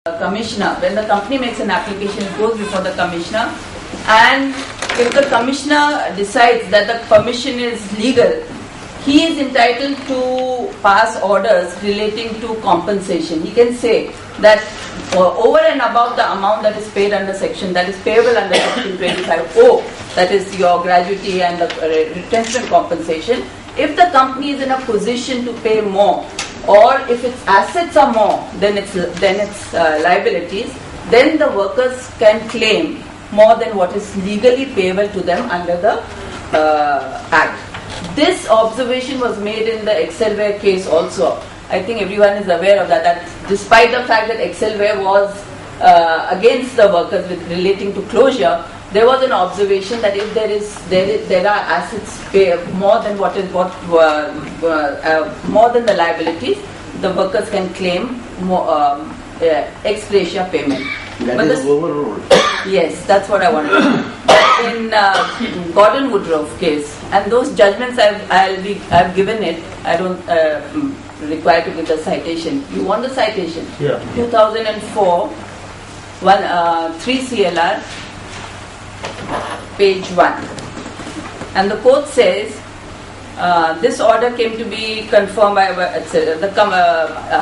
commissioner. When the company makes an application, it goes before the commissioner, and if the commissioner decides that the permission is legal, he is entitled to pass orders relating to compensation. He can say that over and above the amount that is paid under section, that is payable under section 25O, that is your gratuity and the retention compensation, if the company is in a position to pay more, or if its assets are more than its liabilities, then the workers can claim more than what is legally payable to them under the Act. This observation was made in the Excelware case also. I think everyone is aware of that despite the fact that Excelware was against the workers relating to closure, there was an observation that if there are assets more than more than the liabilities, the workers can claim more ex gratia payment. That is overruled. Yes, that's what I wanted to know. In Gordon Woodruff case, and those judgments I've given it. I don't require to give the citation. You want the citation? Yeah. 2004, 3 CLR, page 1. And the court says this order came to be confirmed by the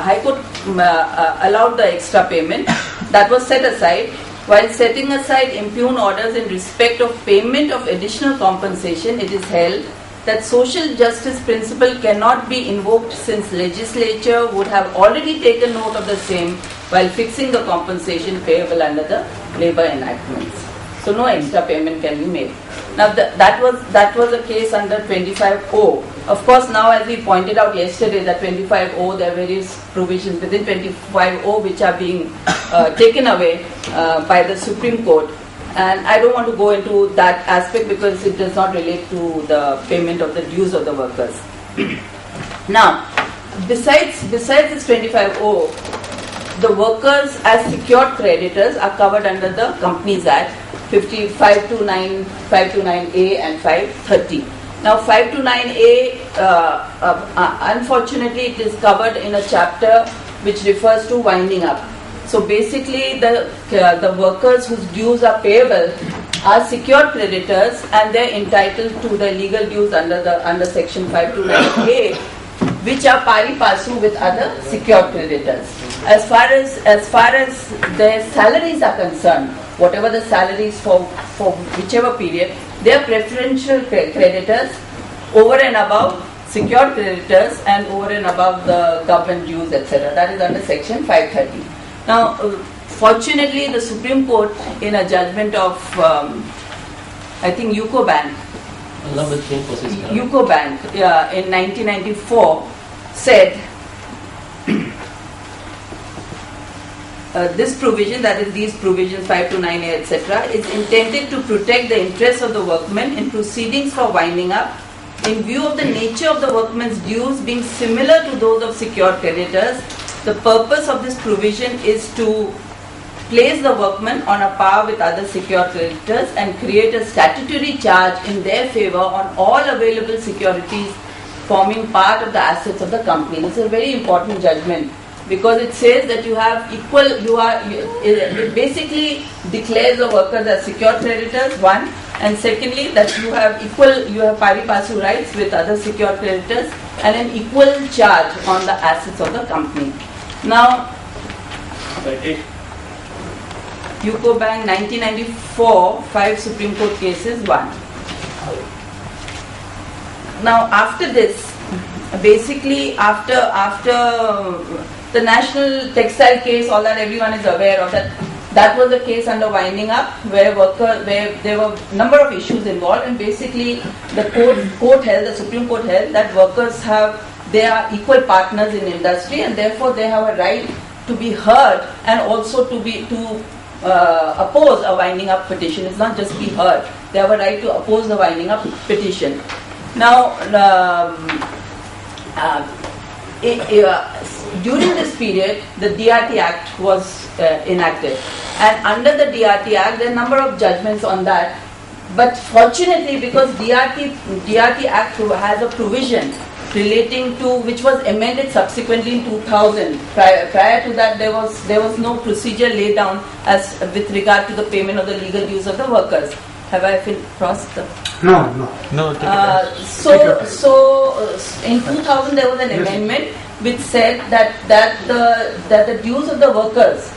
High Court allowed the extra payment that was set aside. While setting aside impugned orders in respect of payment of additional compensation, it is held that social justice principle cannot be invoked since legislature would have already taken note of the same while fixing the compensation payable under the labour enactments. So no extra payment can be made. Now that was a case under 25O. Of course, now as we pointed out yesterday, that 25O, there are various provisions within 25O which are being taken away by the Supreme Court. And I don't want to go into that aspect because it does not relate to the payment of the dues of the workers. Now, besides this 25O, the workers as secured creditors are covered under the Companies Act 529, 529A and 530. Now 529A, unfortunately it is covered in a chapter which refers to winding up. So basically the workers whose dues are payable are secured creditors and they are entitled to the legal dues under section 529A, which are pari passu with other secured creditors. As far as their salaries are concerned, whatever the salaries for whichever period, they are preferential creditors over and above secured creditors and over and above the government dues, etc. That is under section 530. Now, fortunately, the Supreme Court, in a judgment of, I think, UCO Bank, in 1994, said this provision, that is these provisions 529A, etc., is intended to protect the interests of the workmen in proceedings for winding up in view of the nature of the workmen's dues being similar to those of secured creditors. The purpose of this provision is to place the workmen on a par with other secured creditors and create a statutory charge in their favour on all available securities forming part of the assets of the company. This is a very important judgment because it says that you have equal, it basically declares the workers as secured creditors, one, and secondly that you have pari passu rights with other secured creditors and an equal charge on the assets of the company. Now, UCO Bank 1994, 5 Supreme Court cases, 1. Now after this, basically after the national textile case, all that everyone is aware of, that was a case under winding up where there were a number of issues involved, and basically the Supreme Court held that workers they are equal partners in industry and therefore they have a right to be heard and also to oppose a winding up petition. It's not just be heard, they have a right to oppose the winding up petition. Now, during this period, the DRT Act was enacted, and under the DRT Act, there are a number of judgments on that. But fortunately, because DRT Act has a provision relating to, which was amended subsequently in 2000. Prior to that, there was no procedure laid down as with regard to the payment of the legal dues of the workers. Have I crossed the? No. So in 2000 there was an amendment which said that the dues of the workers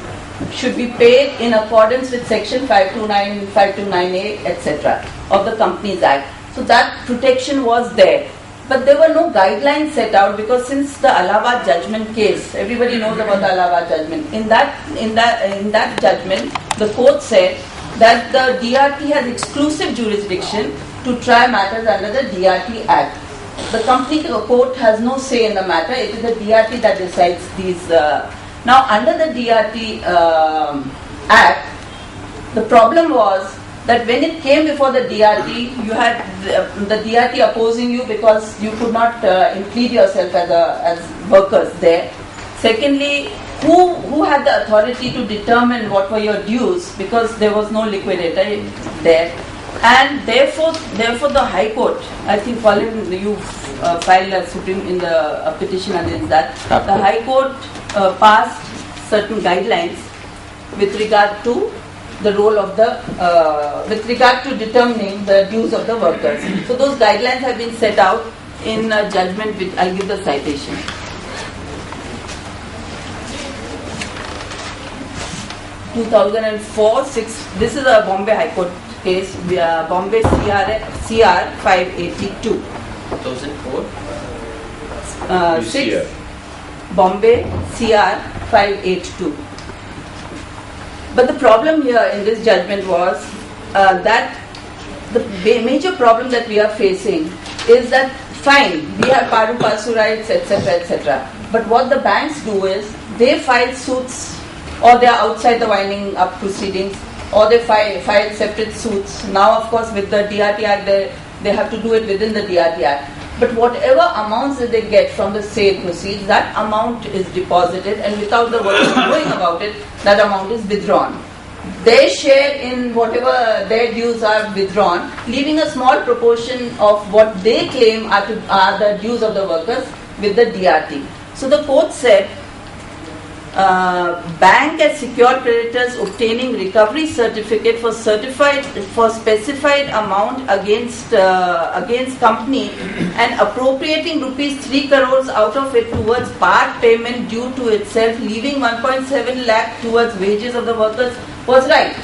should be paid in accordance with section 529, 529A, etc. of the Companies Act. So that protection was there. But there were no guidelines set out, because since the Allahabad judgment case, everybody knows about the Allahabad judgment. In that judgment, the court said that the DRT has exclusive jurisdiction to try matters under the DRT Act. The company court has no say in the matter. It is the DRT that decides these. Now, under the DRT Act, the problem was that when it came before the DRT, you had the DRT opposing you because you could not plead yourself as workers there. Secondly, who had the authority to determine what were your dues, because there was no liquidator there. And therefore the High Court, I think Colin, you filed a petition against that. The High Court passed certain guidelines with regard to the role of with regard to determining the dues of the workers. So those guidelines have been set out in a judgment which I'll give the citation. 2004-6. This is a Bombay High Court case, Bombay CR 582. 2004? 6. Bombay CR 582. But the problem here in this judgment was that the major problem that we are facing is that, fine, we have paru passu rights, etc., etc. But what the banks do is they file suits, or they are outside the winding up proceedings, or they file separate suits. Now, of course, with the DRT Act, they have to do it within the DRT Act. But whatever amounts that they get from the sale proceeds, that amount is deposited, and without the workers knowing about it, that amount is withdrawn. Their share in whatever their dues are withdrawn, leaving a small proportion of what they claim are the dues of the workers with the DRT. So the court said, bank as secured creditors obtaining recovery certificate for specified amount against company and appropriating rupees 3 crores out of it towards part payment due to itself, leaving 1.7 lakh towards wages of the workers, was right.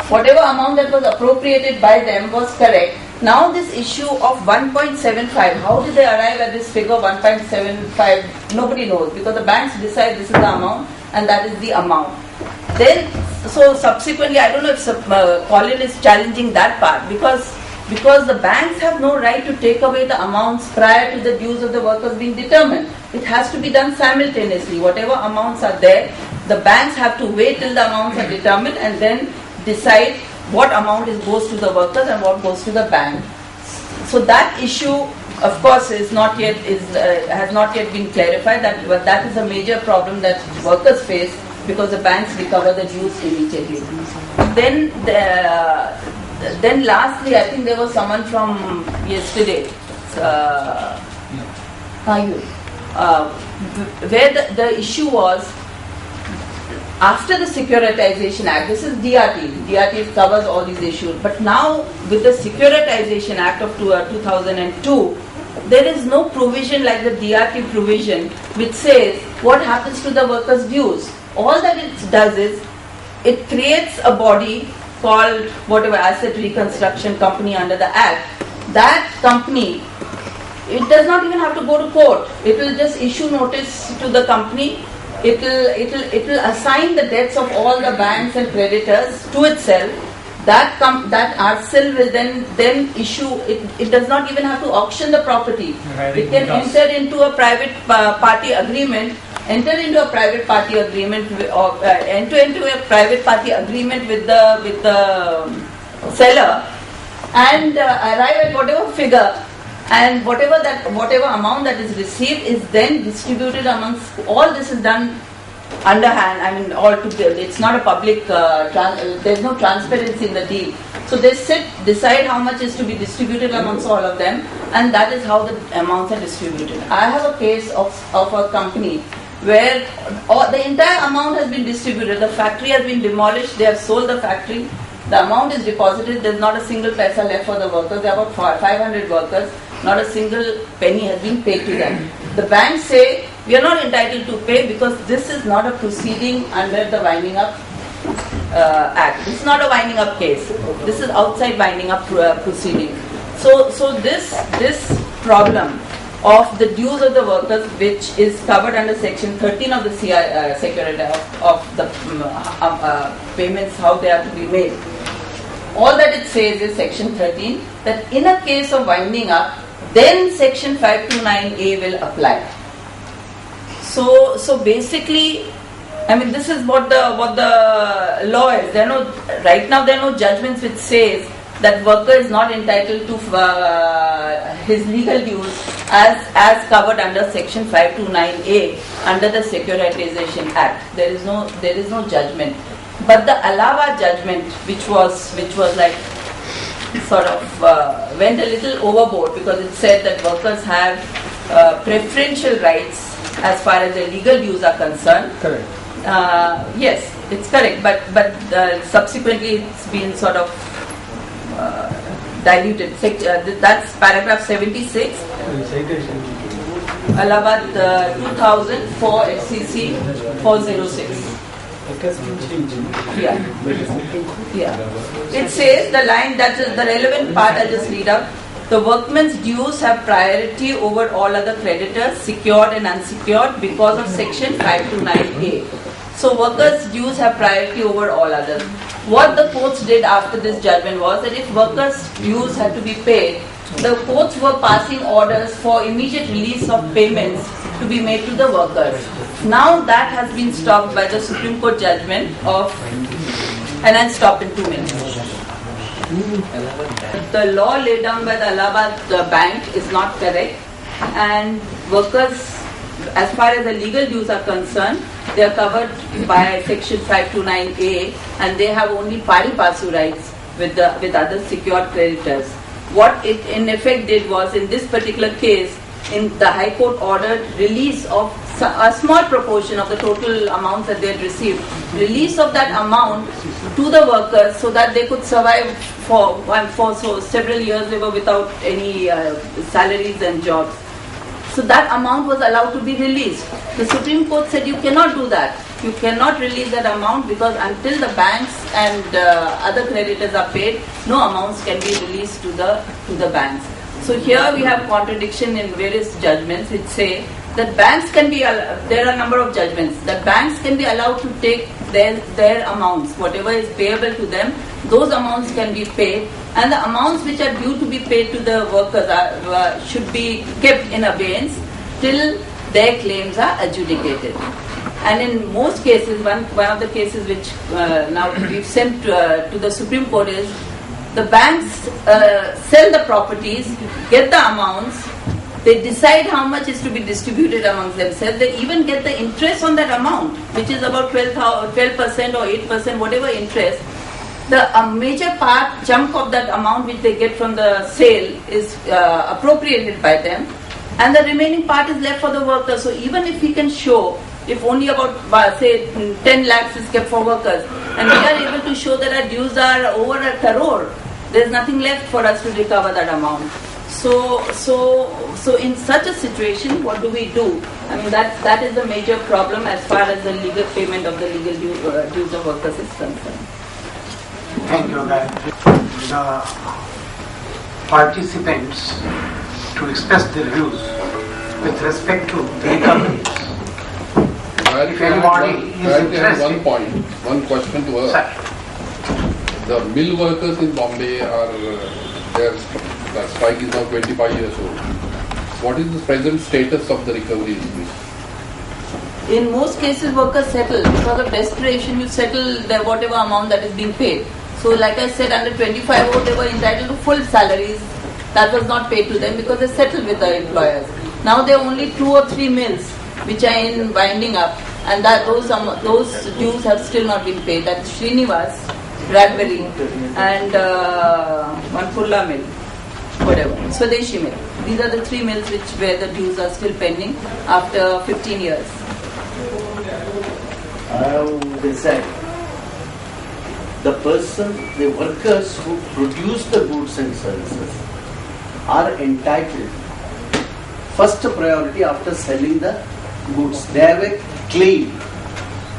Whatever amount that was appropriated by them was correct. Now this issue of 1.75, how did they arrive at this figure 1.75? Nobody knows, because the banks decide this is the amount and that is the amount. Then, so subsequently, I don't know if Colin is challenging that part, because the banks have no right to take away the amounts prior to the dues of the workers being determined. It has to be done simultaneously. Whatever amounts are there, the banks have to wait till the amounts are determined and then decide what amount goes to the workers and what goes to the bank. So that issue, of course, has not yet been clarified. That is a major problem that workers face, because the banks recover the dues immediately. Then lastly, I think there was someone from yesterday, where the issue was, after the Securitization Act, this is DRT. DRT covers all these issues. But now, with the Securitization Act of 2002, there is no provision like the DRT provision which says what happens to the workers' dues. All that it does is, it creates a body called whatever Asset Reconstruction Company under the Act. That company, it does not even have to go to court. It will just issue notice to the company. It will assign the debts of all the banks and creditors to itself. That RCL will then issue. It does not even have to auction the property. It can enter into a private party agreement. Enter into a private party agreement, or enter into a private party agreement with the seller, and arrive at whatever figure. And whatever amount that is received is then distributed amongst. All this is done underhand. I mean, all together. It's not a public. There's no transparency in the deal. So they decide how much is to be distributed amongst all of them, and that is how the amounts are distributed. I have a case of a company where the entire amount has been distributed. The factory has been demolished, they have sold the factory, the amount is deposited, there is not a single paisa left for the workers. There are about 500 workers, not a single penny has been paid to them. The banks say, we are not entitled to pay because this is not a proceeding under the Winding Up Act. This is not a winding up case. This is outside winding up proceeding. So this problem of the dues of the workers, which is covered under Section 13 of the Security of the payments, how they are to be made. All that it says is Section 13, that in a case of winding up, then Section 529A will apply. So basically, I mean, this is what the law is. Right now there are no judgments which says that worker is not entitled to his legal dues as covered under Section 529A under the Securitization Act. There is no judgment. But the Allahabad judgment, which was like sort of went a little overboard, because it said that workers have preferential rights as far as their legal dues are concerned. Correct. Yes, it's correct, but subsequently it's been sort of diluted. That's paragraph 76. Allahabad 2004 FCC 406. Yeah. It says the line, that is the relevant part, I'll just read out. The workman's dues have priority over all other creditors, secured and unsecured, because of Section 529A. So workers' dues have priority over all others. What the courts did after this judgment was that if workers' dues had to be paid, the courts were passing orders for immediate release of payments to be made to the workers. Now that has been stopped by the Supreme Court judgment and I'll stop in 2 minutes. The law laid down by the Allahabad Bank is not correct, and workers, as far as the legal dues are concerned, they are covered by Section 529A, and they have only pari passu rights with other secured creditors. What it in effect did was, in this particular case, in the High Court ordered release of a small proportion of the total amounts that they had received, release of that amount to the workers so that they could survive for several years. They were without any salaries and jobs. So that amount was allowed to be released. The Supreme Court said you cannot do that. You cannot release that amount, because until the banks and other creditors are paid, no amounts can be released to the banks. So here we have contradiction in various judgments which say that banks can be, there are a number of judgments, that banks can be allowed to take their amounts, whatever is payable to them, those amounts can be paid, and the amounts which are due to be paid to the workers should be kept in abeyance till their claims are adjudicated. And in most cases, one of the cases which now we've sent to the Supreme Court is, the banks sell the properties, get the amounts, they decide how much is to be distributed amongst themselves, they even get the interest on that amount, which is about 12% or 8%, whatever interest. The major chunk of that amount which they get from the sale is appropriated by them, and the remaining part is left for the workers. So even if we can show, if only about say 10 lakhs is kept for workers, and we are able to show that our dues are over 1 crore, there is nothing left for us to recover that amount. So in such a situation, what do we do? I mean, that is the major problem as far as the legal payment of the legal dues of workers is concerned. Thank you. The participants to express their views with respect to the recoveries. If anybody is interested. One question to her. Sir. The mill workers in Bombay the strike is now 25 years old. What is the present status of the recovery? In most cases, workers settle. Because of desperation, you settle whatever amount that is being paid. So like I said, under 25 they were entitled to full salaries. That was not paid to them because they settled with the employers. Now there are only 2 or 3 mills which are in winding up, and that those dues have still not been paid. That's Srinivas, Radbury, and one Kurla mill, whatever, Swadeshi mill. These are the three mills where the dues are still pending after 15 years. They said the workers who produce the goods and services are entitled first priority after selling the goods. They have a claim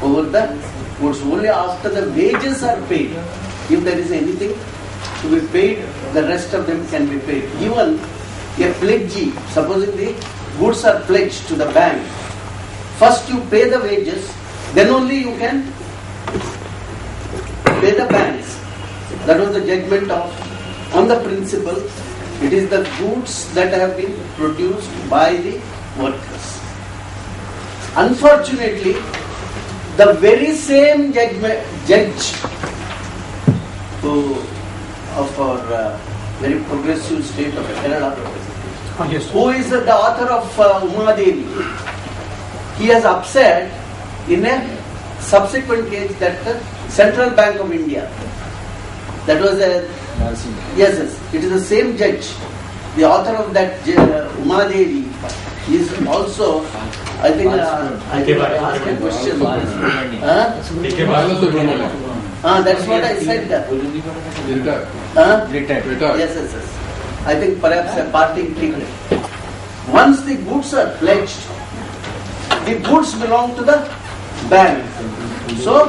over the goods. Only after the wages are paid, if there is anything to be paid, the rest of them can be paid. Even a pledgee, supposing the goods are pledged to the bank, first you pay the wages, then only you can pay the banks. That was the judgment on the principle. It is the goods that have been produced by the workers. Unfortunately, the very same judge of our very progressive state of Kerala, who is the author of Uma Devi, he has upset in a subsequent case that the Central Bank of India, that was a yes, it is the same judge, the author of that Uma Devi is also, I think asked a question. That's what I said. Retired. Yes. I think perhaps a parting ticket. Once the goods are pledged, the goods belong to the bank. So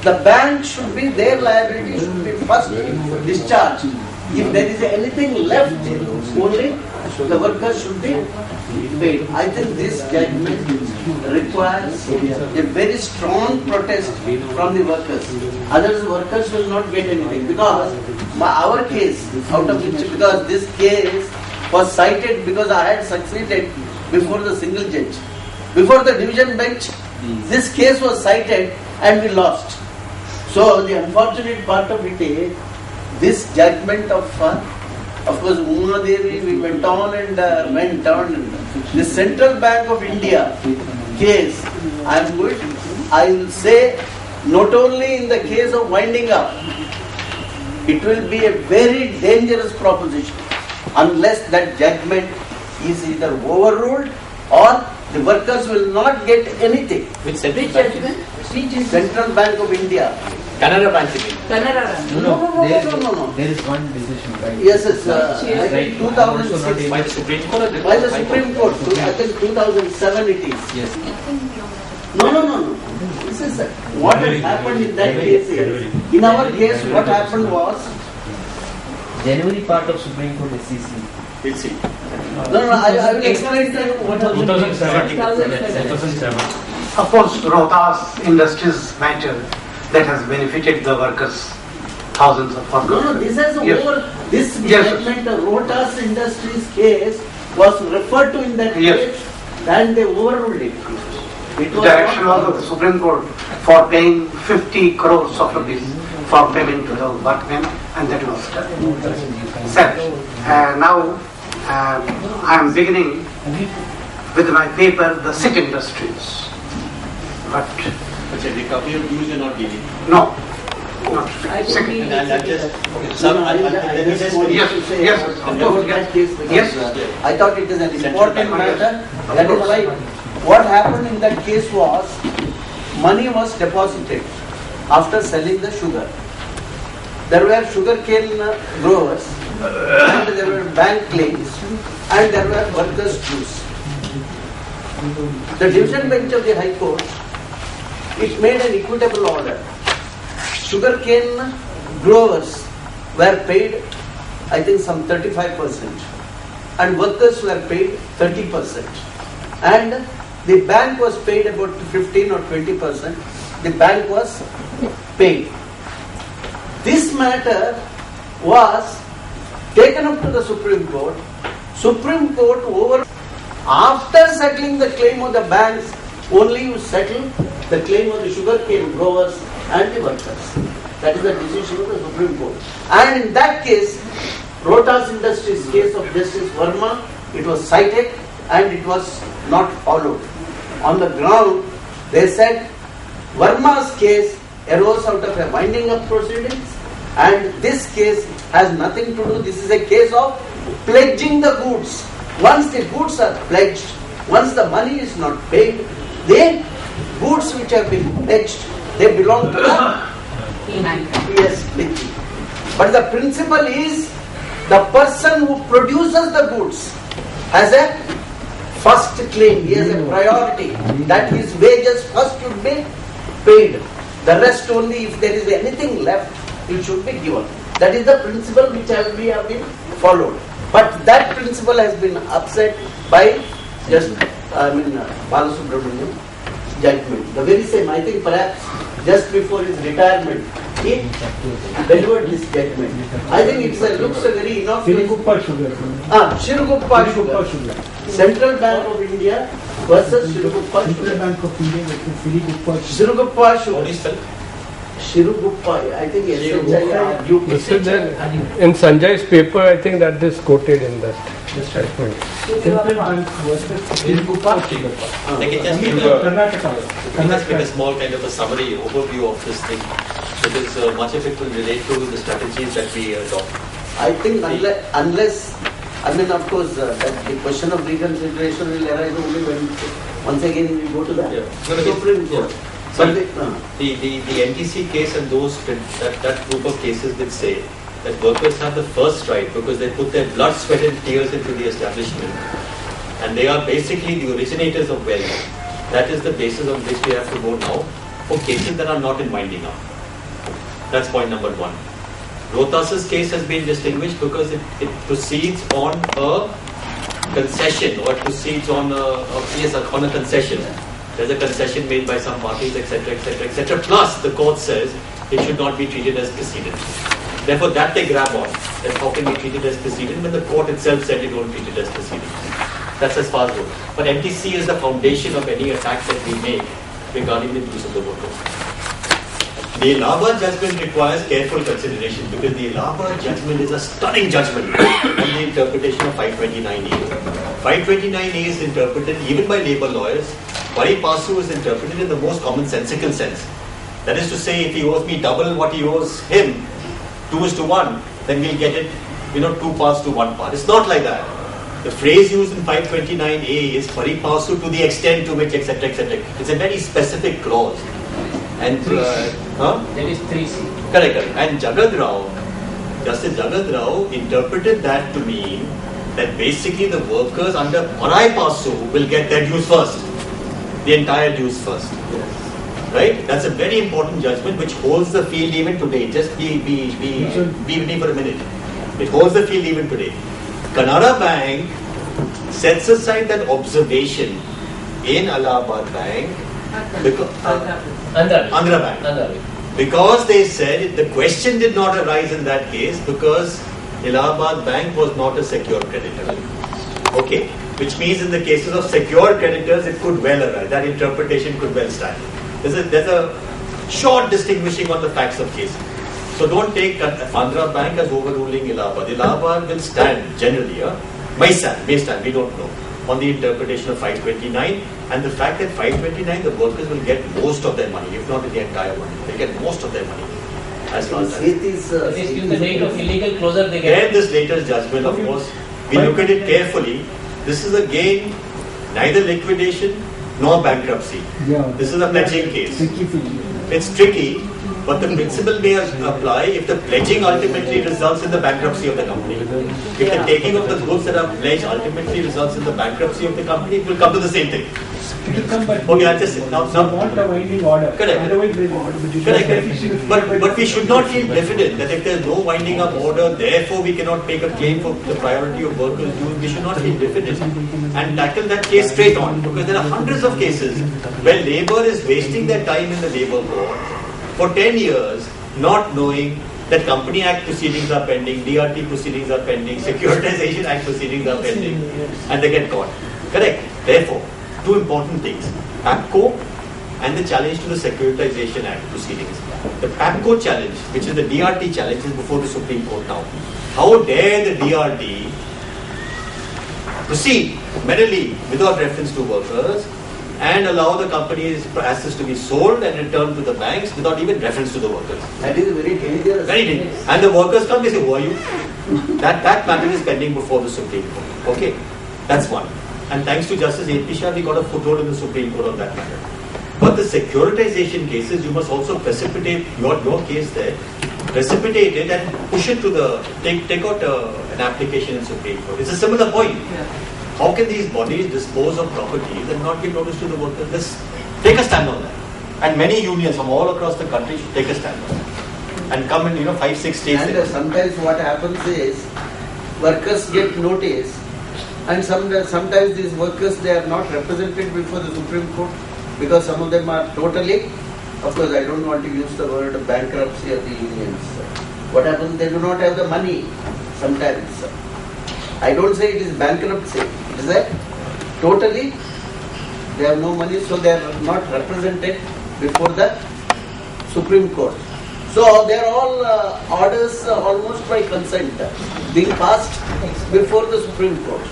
the bank should be, their liability should be first discharged. If there is anything left, only the workers should be paid. I think this judgment requires a very strong protest from the workers. Otherwise, the workers will not get anything. Because our case, out of which, because this case was cited because I had succeeded before the single judge. Before the division bench, this case was cited and we lost. So the unfortunate part of it is this judgment of course, Uma Devi, we went on. The Central Bank of India case, I will say, not only in the case of winding up, it will be a very dangerous proposition unless that judgment is either overruled or the workers will not get anything. Which judgment? Central Bank of India. Canara Bank. Canara. No. There is one decision, right? Yes, I think 2006. By the Supreme Court? By the Supreme Court. I think 2007 it is. Yes. No. This is what has happened in that case is, in our case, what happened was, January part of Supreme Court SEC. We'll see. No, I will explain to you what happened. 2007. Of course, Rohtas Industries matter that has benefited the workers, thousands of workers. No, this has this Yes. judgment of Rohtas Industries case was referred to in that Yes. case and they overruled it. It was Direction not- of the Supreme Court for paying 50 crores of rupees for payment to the workmen, and that was set. Now I am beginning with my paper, The Sick Industries. But The recovery of dues you're not giving. no, not I sick. think And I'll just, I just want Yes, to say yes, about of course, that case because, yes. I thought it is an important Bank, matter. yes. That Of is course. why what happened in that case was money was deposited after selling the sugar. There were sugarcane growers and there were bank claims and there were workers' dues. The division bench of the High Court, it made an equitable order. Sugarcane growers were paid, I think, some 35%, and workers were paid 30%. And the bank was paid about 15 or 20%. The bank was paid. This matter was taken up to the Supreme Court. Supreme Court after settling the claim of the banks, only you settle the claim of the sugarcane growers and the workers. That is the decision of the Supreme Court. And in that case, Rohtas Industries case of Justice Verma, it was cited and it was not followed. On the ground, they said Verma's case arose out of a winding up proceedings, and this case has nothing to do. This is a case of pledging the goods. Once the goods are pledged, once the money is not paid, the goods which have been pledged, they belong to the PSPG. But the principle is the person who produces the goods has a first claim, he has a priority that his wages first should be paid. The rest only, if there is anything left, it should be given. That is the principle which we have been followed. But that principle has been upset by Balasubramanian judgment. The very same, I think perhaps just before his retirement, he delivered this judgment. I think it looks a very innocuous. Shiruguppa Sugar. Central Bank of India versus Shiruguppa Sugar. Central Bank of India versus Shiruguppa Sugar. What is that? Shiruguppa, I think SHIRUGUPPA. This is there in Sanjay's paper. I think that is quoted in that statement. Central Bank versus Shiruguppa Sugar. Like it just give a small kind of a summary overview of this thing, because much of it will relate to the strategies that we adopt. I think unless of course, that the question of reconsideration will arise only when once again we go to the Supreme Court. So the NTC case and that group of cases did say that workers have the first right because they put their blood, sweat and tears into the establishment, and they are basically the originators of wealth. That is the basis on which we have to go now for cases that are not in winding up. That's point number one. Rohtas's case has been distinguished because it proceeds on a concession, or it proceeds on a concession. There's a concession made by some parties, etc., etc., etc. Plus, the court says it should not be treated as precedent. Therefore, that they grab on. That how can be treated as precedent when the court itself said it won't treat it as precedent. That's as far as goes. But MTC is the foundation of any attack that we make regarding the use of the workers. The Allahabad judgment requires careful consideration because the Allahabad judgment is a stunning judgment on the interpretation of 529A. 529A is interpreted even by labor lawyers. Pari passu is interpreted in the most commonsensical sense. That is to say, if he owes me double what he owes him, 2:1, then we'll get it, 2 parts to 1 part. It's not like that. The phrase used in 529A is pari passu to the extent to which, etc., etc. It's a very specific clause. And that is 3C. Correct. And Justice Jagad Rao interpreted that to mean that basically the workers under pari passu will get their dues first. The entire dues first. Right? That's a very important judgment which holds the field even today. Just be with me for a minute. It holds the field even today. Canara Bank sets aside that observation in Allahabad Bank because Andhra Bank. Because they said the question did not arise in that case because Allahabad Bank was not a secured creditor. Okay? Which means in the cases of secured creditors, it could well arise. That interpretation could well stand. There's a short distinguishing on the facts of case. So don't take Andhra Bank as overruling Allahabad. Allahabad will stand generally. May stand, we don't know. On the interpretation of 529 and the fact that 529 the workers will get most of their money, if not the entire money. They get most of their money. As far as the date of illegal closure they get. Then this latest judgment, of course, we look at it carefully. This is again neither liquidation nor bankruptcy. This is a pledging case. It's tricky, but the principle may apply if the pledging ultimately results in the bankruptcy of the company. If the taking of the goods that are pledged ultimately results in the bankruptcy of the company, it will come to the same thing. It will come, but okay, I just now want a winding order. Correct. But we should not feel diffident that if there is no winding up order, therefore we cannot make a claim for the priority of workers due. We should not feel diffident and tackle that case straight on, because there are hundreds of cases where labour is wasting their time in the labour court for 10 years, not knowing that Company Act proceedings are pending, DRT proceedings are pending, Securitization Act proceedings are pending, and they get caught. Correct. Therefore, two important things: PAPCO and the challenge to the Securitization Act proceedings. The PAPCO challenge, which is the DRT challenge, is before the Supreme Court now. How dare the DRT proceed merely without reference to workers and allow the company's assets to be sold and returned to the banks without even reference to the workers. That is very dangerous. Very dangerous. And the workers come, they say, who are you? That matter is pending before the Supreme Court. Okay, that's one. And thanks to Justice A.P. Shah, we got a foothold in the Supreme Court on that matter. But the securitization cases, you must also precipitate your case there, precipitate it and push it to the, take out an application in Supreme Court. It's a similar point. Yeah. How can these bodies dispose of properties and not give notice to the workers? Let's take a stand on that. And many unions from all across the country should take a stand on that. And come in, 5-6 states. And sometimes what happens is, workers get notice, and sometimes these workers, they are not represented before the Supreme Court, because some of them are totally, of course I don't want to use the word bankruptcy of the unions. What happens, they do not have the money sometimes. I don't say it is bankruptcy, it is that totally they have no money, so they are not represented before the Supreme Court. So they are all orders almost by consent being passed before the Supreme Court.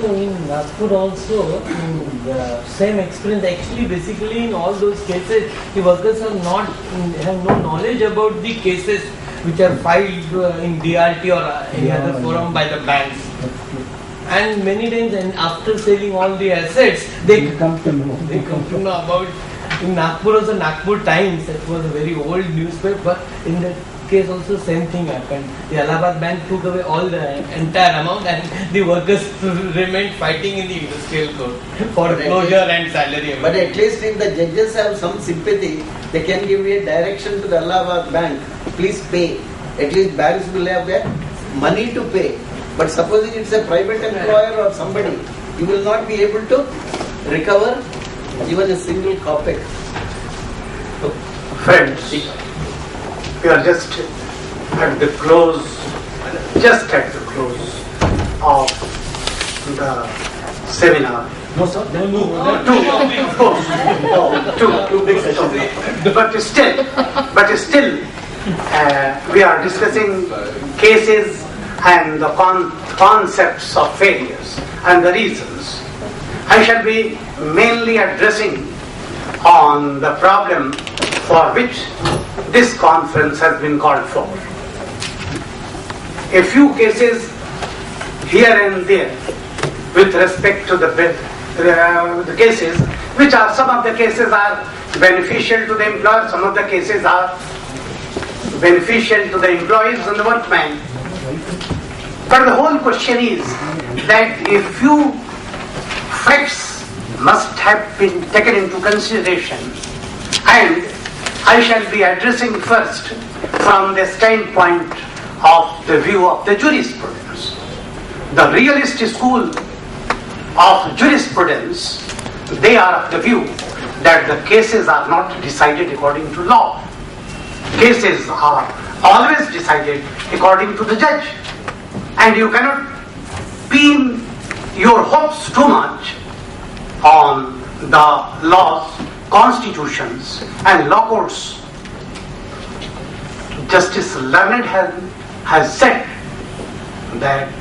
In Nagpur also, the same experience. Actually, basically in all those cases, the workers have no knowledge about the cases which are filed in DRT or any other forum by the banks. And many times, and after selling all the assets, they come to know about. In Nagpur also, Nagpur Times, that was a very old newspaper. In that case also same thing happened. The Allahabad Bank took away all the entire amount and the workers remained fighting in the industrial court for closure and salary. But at least if the judges have some sympathy, they can give a direction to the Allahabad Bank, please pay. At least banks will have the money to pay. But supposing it's a private employer or somebody, you will not be able to recover even a single kopeck. Friends, we are just at the close of the seminar. No, sir. Two big sessions. But still, we are discussing cases and the concepts of failures and the reasons. I shall be mainly addressing on the problem for which this conference has been called for. A few cases here and there with respect to the cases, which are, some of the cases are beneficial to the employer, some of the cases are beneficial to the employees and the workmen. But the whole question is that a few facts must have been taken into consideration, and I shall be addressing first from the standpoint of the view of the jurisprudence. The realist school of jurisprudence, they are of the view that the cases are not decided according to law. Cases are always decided according to the judge, and you cannot pin your hopes too much on the laws, constitutions and law courts. Justice Learned has said that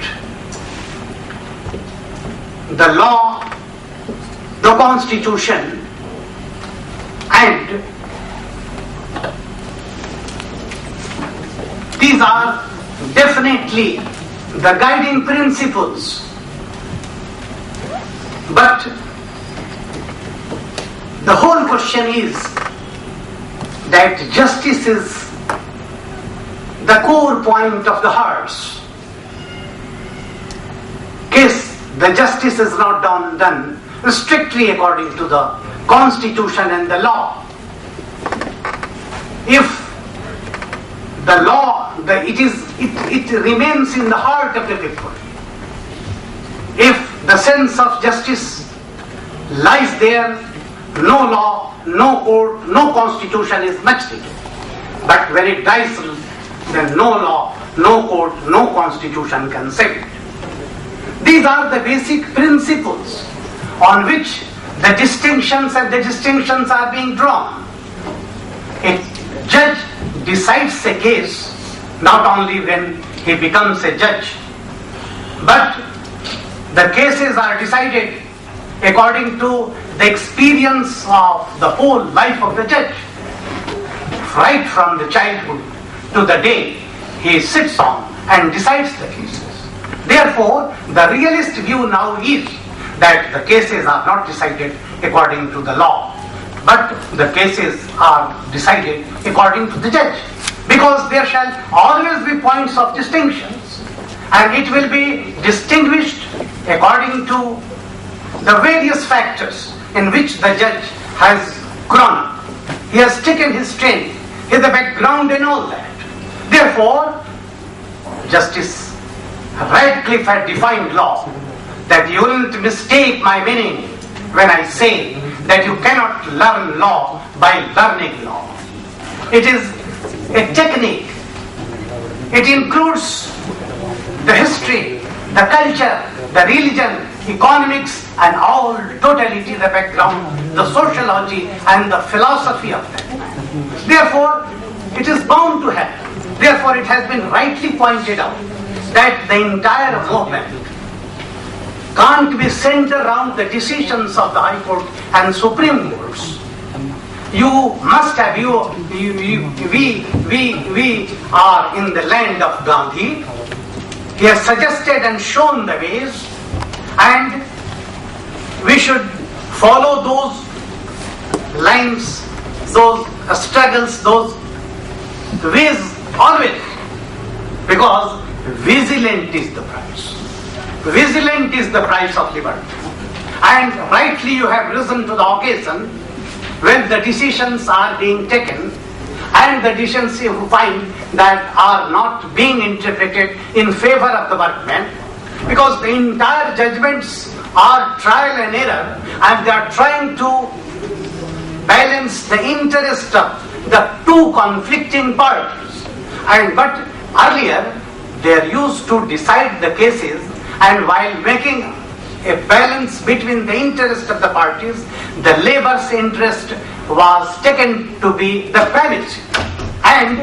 the law, the constitution and these are definitely the guiding principles, but the whole question is that justice is the core point of the hearts. Case the justice is not done strictly according to the constitution and the law. If the law, it remains in the heart of the people. If the sense of justice lies there, no law, no court, no constitution is much needed. But when it dies, then no law, no court, no constitution can save it. These are the basic principles on which the distinctions are being drawn. A judge decides a case not only when he becomes a judge, but the cases are decided according to the experience of the whole life of the judge, right from the childhood to the day he sits on and decides the cases. Therefore, the realist view now is that the cases are not decided according to the law, but the cases are decided according to the judge, because there shall always be points of distinctions, and it will be distinguished according to the various factors in which the judge has grown up. He has taken his training, his background and all that. Therefore, Justice Radcliffe had defined law that you won't mistake my meaning when I say that you cannot learn law by learning law. It is a technique. It includes the history, the culture, the religion, economics, and all totality, the background, the sociology, and the philosophy of that man. Therefore, it is bound to happen. Therefore, it has been rightly pointed out that the entire movement can't be centered around the decisions of the High Court and Supreme Courts. You must have, we are in the land of Gandhi. He has suggested and shown the ways, and we should follow those lines, those struggles, those ways always, because vigilant is the price. Vigilant is the price of liberty. And rightly you have risen to the occasion when the decisions are being taken, and the decisions you find that are not being interpreted in favor of the workmen, because the entire judgments are trial and error, and they are trying to balance the interest of the two conflicting parties. But earlier they used to decide the cases, and while making a balance between the interest of the parties, the labor's interest was taken to be the premise, and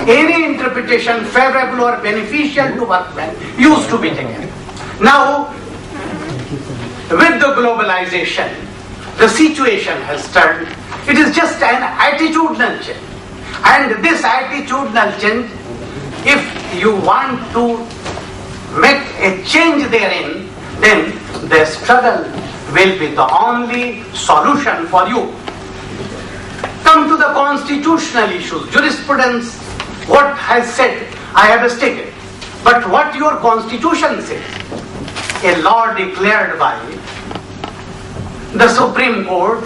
any interpretation favorable or beneficial to workmen used to be taken. Now, with the globalization, the situation has turned. It is just an attitudinal change, and this attitudinal change, if you want to make a change therein, then the struggle will be the only solution for you. Come to the constitutional issues. Jurisprudence, what has said, I have stated. But what your constitution says, a law declared by the Supreme Court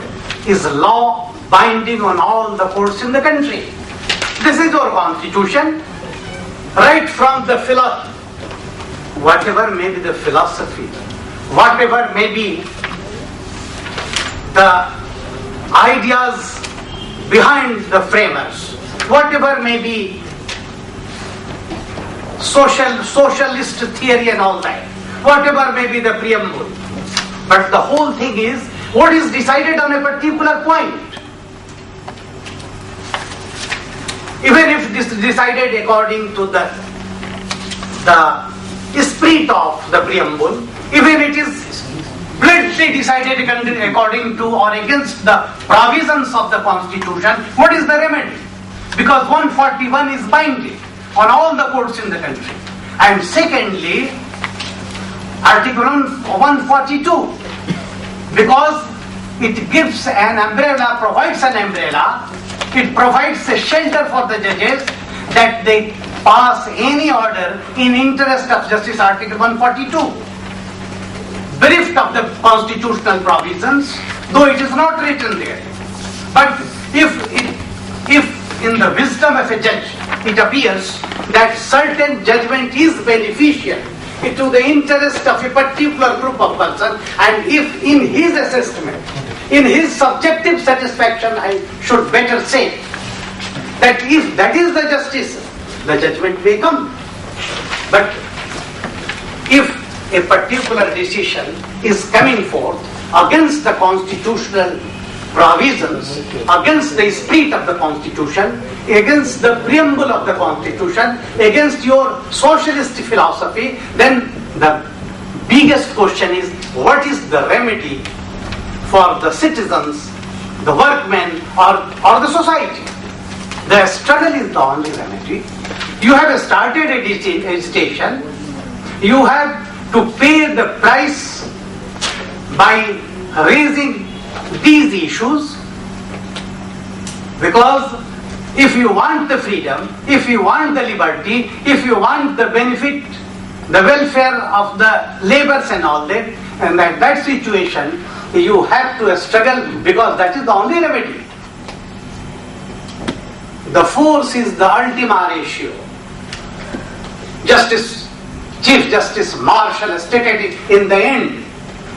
is law binding on all the courts in the country. This is your constitution, right from the philosophy. Whatever may be the philosophy, whatever may be the ideas behind the framers, whatever may be socialist theory and all that, whatever may be the preamble, but the whole thing is what is decided on a particular point. Even if this is decided according to the spirit of the preamble, even it is blatantly decided according to or against the provisions of the Constitution, what is the remedy? Because 141 is binding on all the courts in the country. And secondly, Article 142, because it gives an umbrella, provides an umbrella, it provides a shelter for the judges that they pass any order in interest of justice. Article 142, bereft of the constitutional provisions, though it is not written there. But if in the wisdom of a judge it appears that certain judgment is beneficial to the interest of a particular group of persons, and if in his assessment, in his subjective satisfaction, I should better say, that if that is the justice, the judgment may come. But if a particular decision is coming forth against the constitutional provisions, against the spirit of the Constitution, against the preamble of the Constitution, against your socialist philosophy, then the biggest question is, what is the remedy for the citizens, the workmen, or the society. The struggle is the only remedy. You have started agitation. You have to pay the price by raising these issues, because if you want the freedom, if you want the liberty, if you want the benefit, the welfare of the laborers and all that, and that situation, you have to struggle, because that is the only remedy. The force is the ultima ratio. Chief Justice Marshall stated it in the end,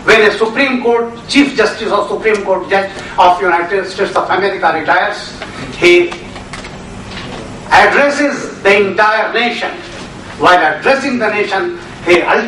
when a Supreme Court, Chief Justice or Supreme Court Judge of United States of America retires, he addresses the entire nation. While addressing the nation, he ultimately